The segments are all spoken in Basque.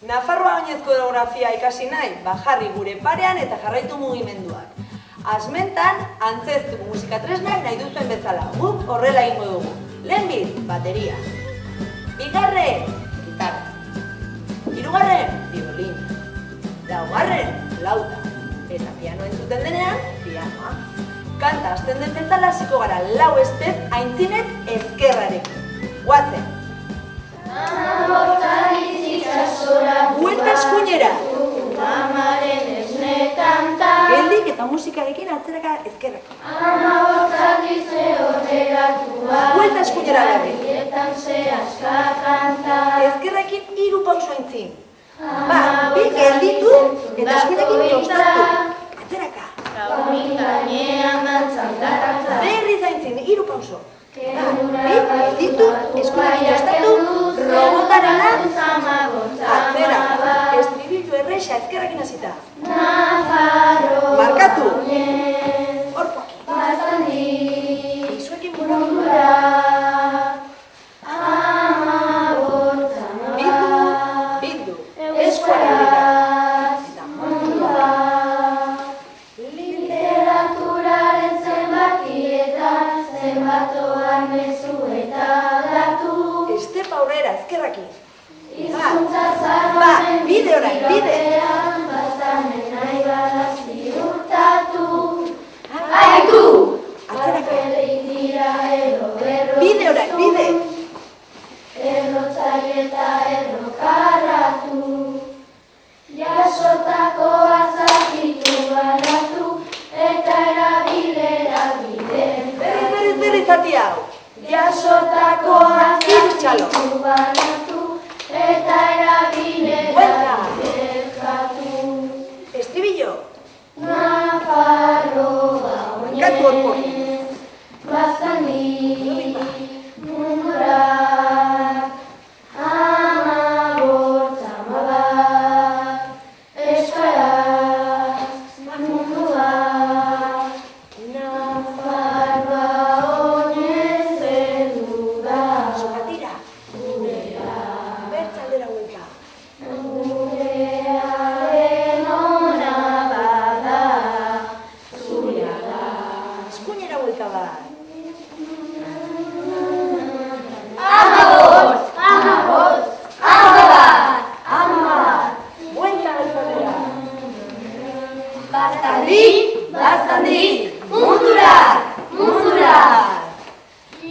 Nafarroa oinezko geografia ikasi nahi, bajarri gure parean eta jarraitu mugimenduak. Asmentan, antzeztu musika tresnak nahi duzuen bezala, guk horrela egingo dugu. Lehenbiz, bateria. Bigarren, gitarra. Hirugarren, biolina. Laugarren, flauta. Eta piano entzuten denean, pianoa. Kanta hasten den bezala hasiko gara lau estep aintzinet ezkerrarekin. Guazen! Buelta eskuinera! Geldik eta musikarekin atzeraka ezkerrekin. Buelta eskuinera berri. Ezkerrekin 3 pauso aintzin. Bi gelditu eta eskuinekin jostatu. Atzeraka. Berri zaintzin, 3 pauso. Bi gelditu, eskuinekin jostatu, robotarena. Atzeraka. Estribillo erresa ezkerrekin hasita. Markatu. Horpoaki. Izuekin burura. Bildu. Eskuarela. Eta mundua. Literaturaren zenbakietan, zenbatoan mezu eta datu. Estep aurrera, ezkerrakin. Bide orain, bide! Aitu! Atzeraka! Bide orain, bide! Errotzai eta errokarratu, jasotako azakitu banatu, eta erabilera bide. Berri zati hau! Jasotako azakitu banatu, eta erabilera bidezkatu. Estribillo. Nafarroa oinez, bazani mundurak, amabortz amabak, euskaraz munduak. Nafarroa oinez heldu da. Sokatira. Bertzaldera huelta. Gurearen ona bada, zurea da. Eskuinera huelta bat. Amabotz, amabotz, amabat, amabat. Huelta bertzaldera. Baztandik, baztandik, mundurak, mundurak.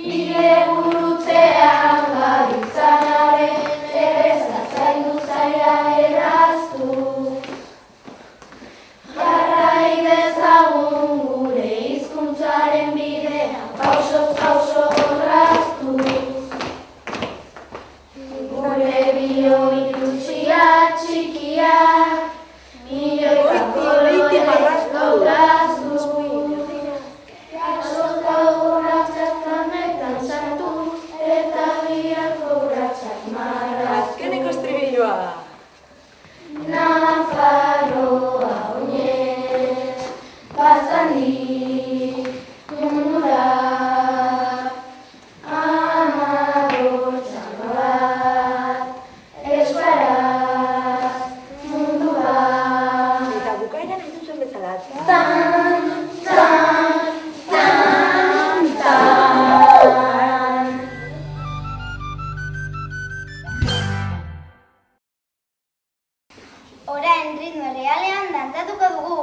Nire burutzean gabiltzanaren, erreza zaindu zaila erraztu. Jarrai dezagun gure hizkuntzaren bidean, pausoz pauso orraztu. Gure bio-ikusia txikiak, milioikako lorez lokaztu. Jasota urratxak kanetan sartu, eta biharko urratxak marraztu. Azkeneko estribilloa. Nafarroa oinez, baztandik mundurak, amabortz amabat, euskaraz munduak. Eta bukaeran nahi duzuen bezala. Tan, tan, tan, tan. Orain ritmo realean dantzatuko dugu.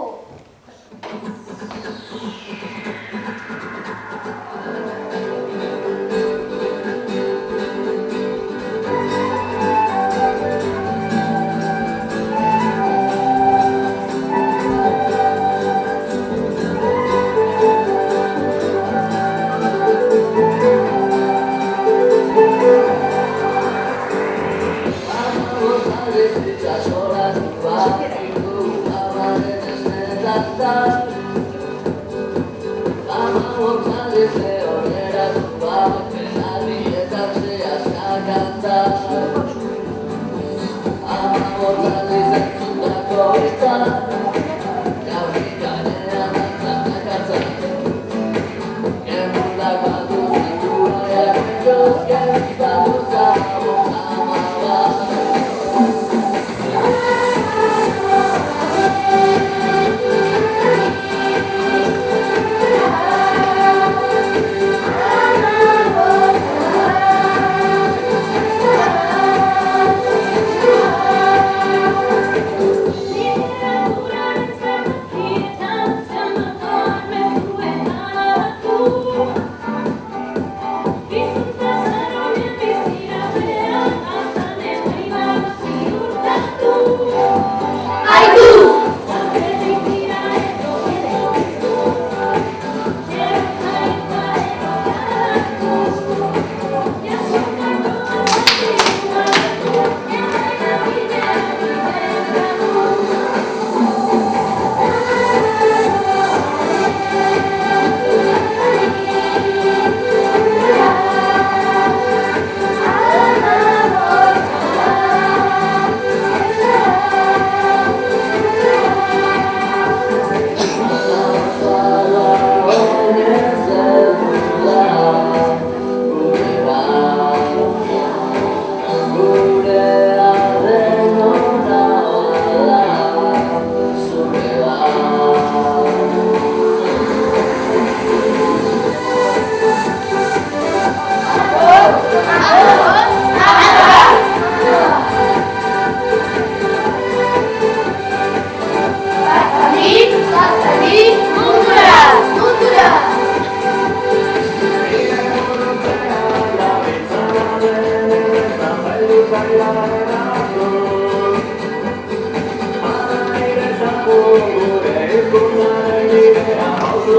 Aire zapore, ezkonaren bidea, oso